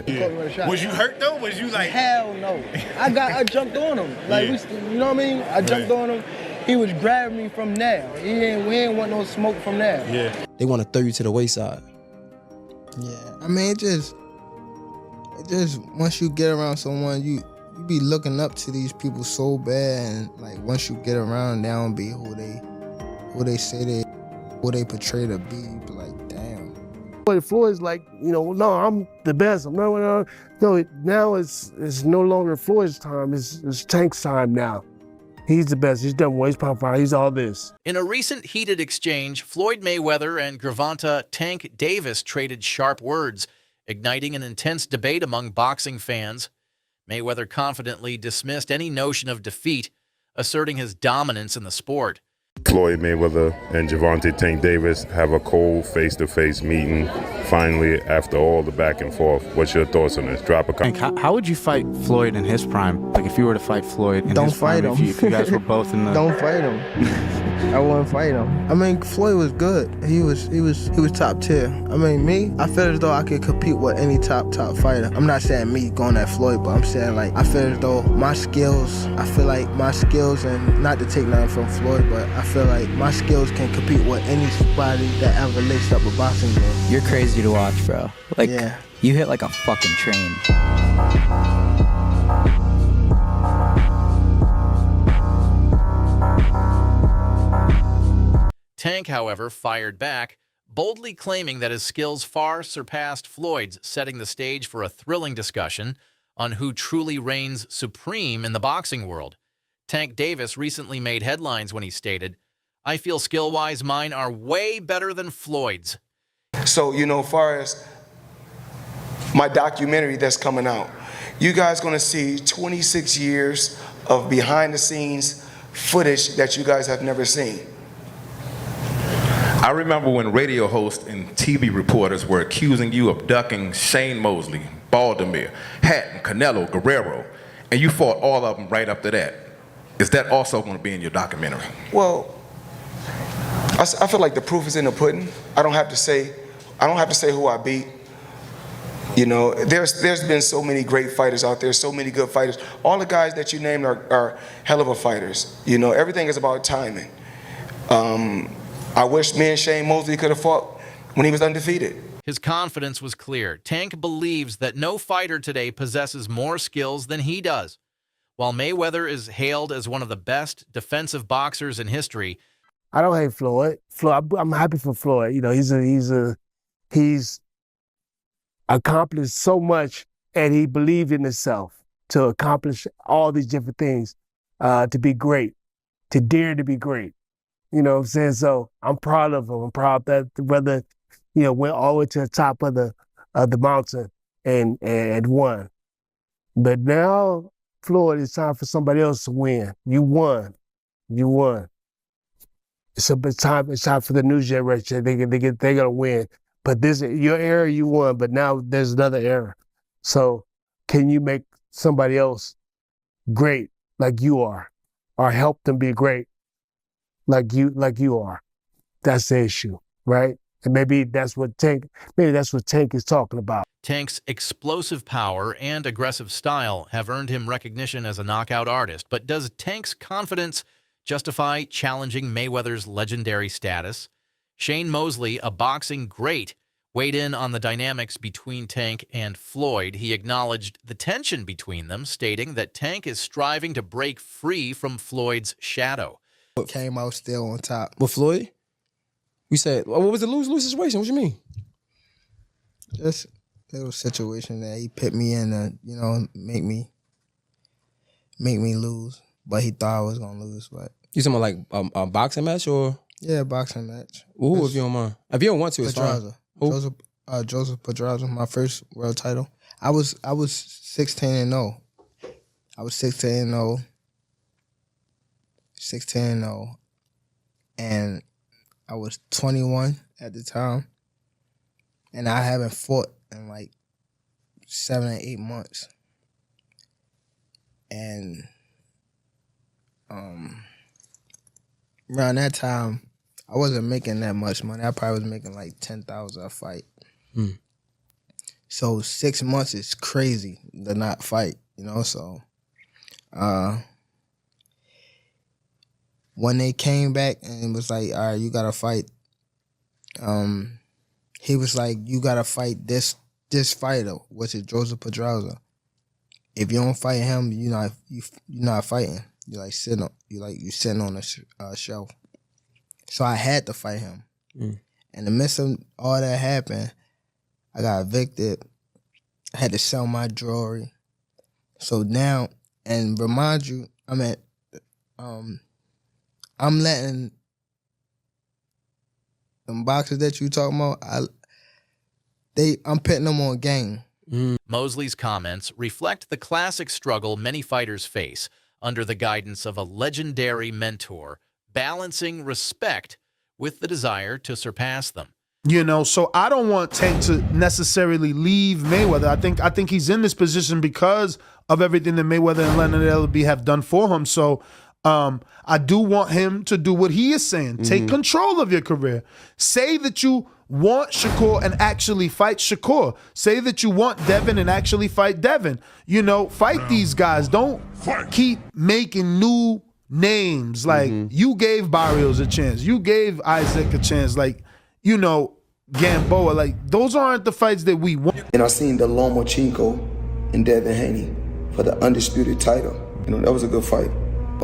Yeah. Was you hurt though? Was you like? Hell no. I jumped on him. Like, you know what I mean? I jumped on him. He was grabbing me from there. We ain't want no smoke from there. Yeah. They want to throw you to the wayside. Yeah. I mean, it just once you get around someone, you be looking up to these people so bad, and like once you get around, they don't be who they say who they portray to be. You be like, damn. Floyd's like, no, I'm the best. No, now it's no longer Floyd's time. It's Tank's time now. He's the best. He's done well. He's power fighter. He's all this. In a recent heated exchange, Floyd Mayweather and Gervonta Tank Davis traded sharp words, igniting an intense debate among boxing fans. Mayweather confidently dismissed any notion of defeat, asserting his dominance in the sport. Floyd Mayweather and Gervonta Tank Davis have a cold face-to-face meeting finally after all the back and forth. What's your thoughts on this? Drop a comment. How would you fight Floyd in his prime? Like if you were to fight Floyd in his prime, Don't fight him. If you guys were both in the... Don't fight him. I wouldn't fight him. I mean, Floyd was good. He was top tier. I mean, me, I feel as though I could compete with any top fighter. I'm not saying me going at Floyd, but I'm saying like I feel as though my skills, and not to take nothing from Floyd, but I feel like my skills can compete with anybody that ever laced up a boxing game. You're crazy to watch, bro. Like, yeah. You hit like a fucking train. Tank, however, fired back, boldly claiming that his skills far surpassed Floyd's, setting the stage for a thrilling discussion on who truly reigns supreme in the boxing world. Tank Davis recently made headlines when he stated, "I feel skill-wise mine are way better than Floyd's." So, far as my documentary that's coming out, you guys gonna see 26 years of behind-the-scenes footage that you guys have never seen. I remember when radio hosts and TV reporters were accusing you of ducking Shane Mosley, Baldomir, Hatton, Canelo, Guerrero, and you fought all of them right after that. Is that also going to be in your documentary? Well, I feel like the proof is in the pudding. I don't have to say who I beat. There's been so many great fighters out there, so many good fighters. All the guys that you named are hell of a fighters. Everything is about timing. I wish me and Shane Mosley could have fought when he was undefeated. His confidence was clear. Tank believes that no fighter today possesses more skills than he does. While Mayweather is hailed as one of the best defensive boxers in history, I don't hate Floyd. I'm happy for Floyd. He's accomplished so much, and he believed in himself to accomplish all these different things, to be great, to dare to be great. You know what I'm saying? So I'm proud of him. I'm proud that brother, went all the way to the top of the mountain and won. But now, Floyd, it's time for somebody else to win. You won. So it's time for the new generation. They're gonna win. But your era, you won. But now there's another era. So can you make somebody else great like you are, or help them be great like you are? That's the issue, right? And maybe that's what Tank is talking about. Tank's explosive power and aggressive style have earned him recognition as a knockout artist. But does Tank's confidence justify challenging Mayweather's legendary status? Shane Mosley, a boxing great, weighed in on the dynamics between Tank and Floyd. He acknowledged the tension between them, stating that Tank is striving to break free from Floyd's shadow. Came out still on top. With Floyd? We said, what was the lose-lose situation? What you mean? Just a little situation that he put me in to, make me lose. But he thought I was gonna lose. But You talking about like a boxing match or? Yeah, boxing match. Ooh, if you don't mind. If you don't want to, it's fine. Who? Joseph Pedraza, my first world title. I was 16-0. I was 16-0. 16-0. And I was 21 at the time. And I haven't fought in like 7 or 8 months. And around that time, I wasn't making that much money. I probably was making like $10,000 a fight. So 6 months is crazy to not fight, you know. So when they came back and it was like, all right, you gotta fight. He was like, you gotta fight this fighter, which is Joseph Pedraza. If you don't fight him, you're not fighting. You sitting on a shelf. So I had to fight him. In the midst of all that happened, I got evicted. I had to sell my jewelry. So now, and remind you, I'm letting them boxers that you talking about, I'm putting them on game. Mosley's comments reflect the classic struggle many fighters face under the guidance of a legendary mentor, balancing respect with the desire to surpass them. You know, so I don't want Tank to necessarily leave Mayweather. I think he's in this position because of everything that Mayweather and Leonard Ellerbe have done for him. So I do want him to do what he is saying. Take control of your career. Say that you want Shakur and actually fight Shakur. Say that you want Devin and actually fight Devin. You know, fight these guys. Don't keep making new names. Like, you gave Barrios a chance. You gave Isaac a chance. Like, you know, Gamboa. Like, those aren't the fights that we want. And I seen the Lomachenko and Devin Haney for the undisputed title. You know, that was a good fight.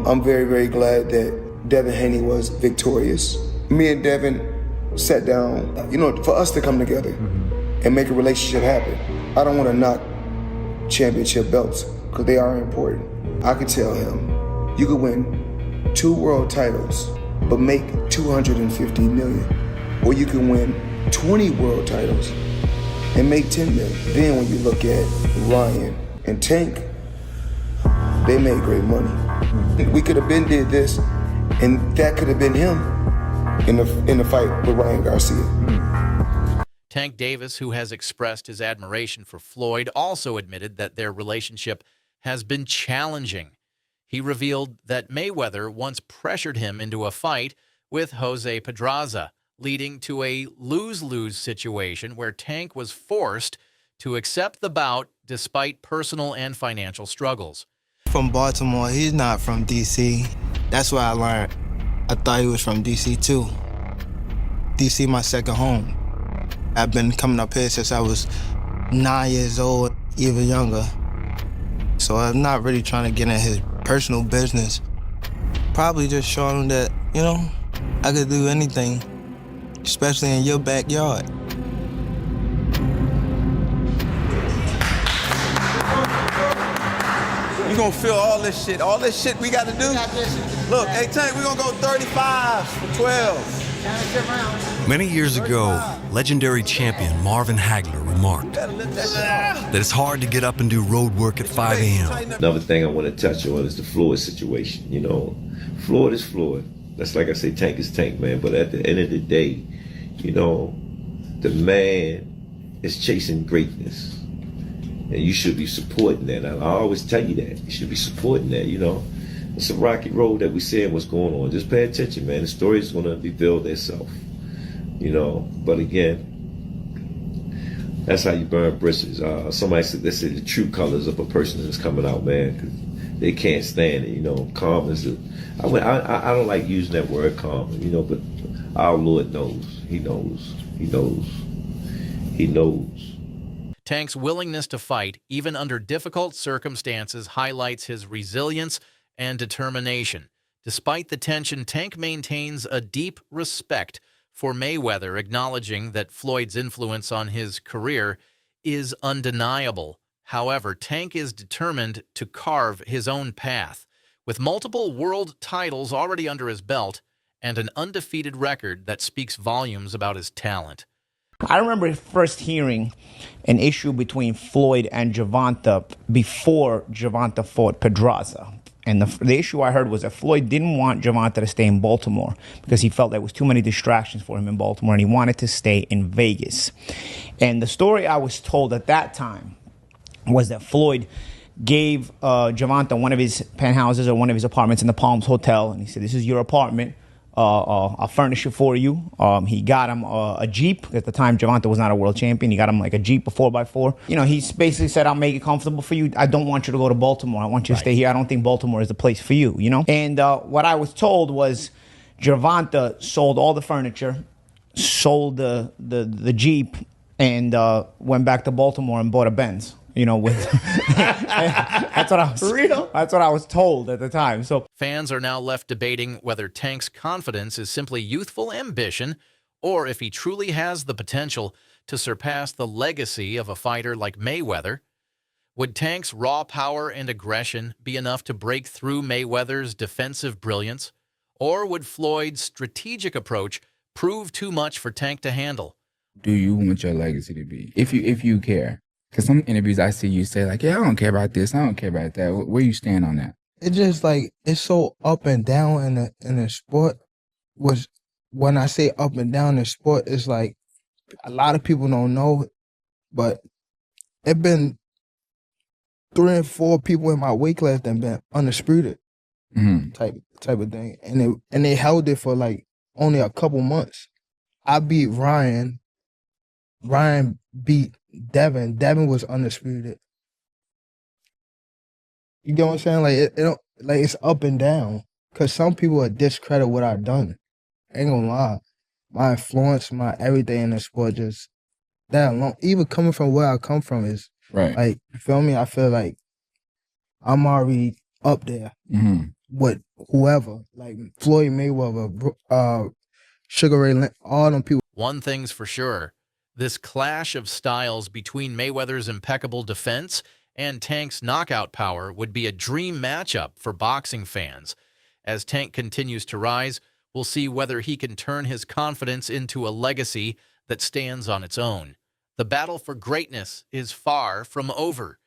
I'm very, very glad that Devin Haney was victorious. Me and Devin sat down, you know, for us to come together and make a relationship happen. I don't want to knock championship belts because they are important. I could tell him, you could win 2 world titles, but make $250 million. Or you can win 20 world titles and make $10 million. Then when you look at Ryan and Tank, they made great money. We could have been did this, and that could have been him in the fight with Ryan Garcia. Tank Davis, who has expressed his admiration for Floyd, also admitted that their relationship has been challenging. He revealed that Mayweather once pressured him into a fight with Jose Pedraza, leading to a lose-lose situation where Tank was forced to accept the bout despite personal and financial struggles. From Baltimore, he's not from D.C. That's what I learned. I thought he was from D.C. too. D.C. my second home. I've been coming up here since I was 9 years old, even younger. So I'm not really trying to get in his personal business. Probably just showing him that, you know, I could do anything, especially in your backyard. You gonna feel all this shit we gotta do? Look, hey Tank, we gonna go 35 for 12. Many years ago, legendary champion Marvin Hagler remarked that it's hard to get up and do road work at 5 a.m. Another thing I want to touch on is the Floyd situation. You know, Floyd is Floyd. That's like I say, Tank is Tank, man. But at the end of the day, you know, the man is chasing greatness. And you should be supporting that. I always tell you that. You should be supporting that, you know. It's a rocky road that we see what's going on. Just pay attention, man. The story is going to reveal itself, you know. But again, that's how you burn bridges. Somebody said this is the true colors of a person that's coming out, man. 'Cause they can't stand it, you know. Calm is I don't like using that word calm, you know, but our Lord knows. He knows. He knows. He knows. Tank's willingness to fight, even under difficult circumstances, highlights his resilience and determination. Despite the tension, Tank maintains a deep respect for Mayweather, acknowledging that Floyd's influence on his career is undeniable. However, Tank is determined to carve his own path. With multiple world titles already under his belt and an undefeated record that speaks volumes about his talent. I remember first hearing an issue between Floyd and Gervonta before Gervonta fought Pedraza. And the issue I heard was that Floyd didn't want Gervonta to stay in Baltimore because he felt there was too many distractions for him in Baltimore and he wanted to stay in Vegas. And the story I was told at that time was that Floyd gave Gervonta one of his penthouses or one of his apartments in the Palms Hotel. And he said, this is your apartment. I'll furnish it for you. He got him a Jeep. At the time, Gervonta was not a world champion. He got him like a Jeep, a 4x4. You know, he basically said, I'll make it comfortable for you. I don't want you to go to Baltimore. I want you to stay here. I don't think Baltimore is the place for you, you know? And what I was told was Gervonta sold all the furniture, sold the Jeep, and went back to Baltimore and bought a Benz. You know, with that's what I was real. That's what I was told at the time. So fans are now left debating whether Tank's confidence is simply youthful ambition, or if he truly has the potential to surpass the legacy of a fighter like Mayweather. Would Tank's raw power and aggression be enough to break through Mayweather's defensive brilliance, or would Floyd's strategic approach prove too much for Tank to handle? Do you want your legacy to be, if you care? Because some interviews I see you say like, yeah, I don't care about this, I don't care about that. Where you stand on that? It's just like, it's so up and down in the sport. When I say up and down in the sport, it's like a lot of people don't know, but it been 3 and 4 people in my weight class that been undisputed type of thing, and they held it for like only a couple months. I beat Ryan. Ryan beat Devin. Devin was undisputed. You get what I'm saying? Like it don't, like it's up and down. Cause some people will discredit what I've done. Ain't gonna lie. My influence, my everything in the sport, just that alone. Even coming from where I come from is like, you feel me? I feel like I'm already up there with whoever. Like Floyd Mayweather, Sugar Ray Leonard, all them people. One thing's for sure. This clash of styles between Mayweather's impeccable defense and Tank's knockout power would be a dream matchup for boxing fans. As Tank continues to rise, we'll see whether he can turn his confidence into a legacy that stands on its own. The battle for greatness is far from over.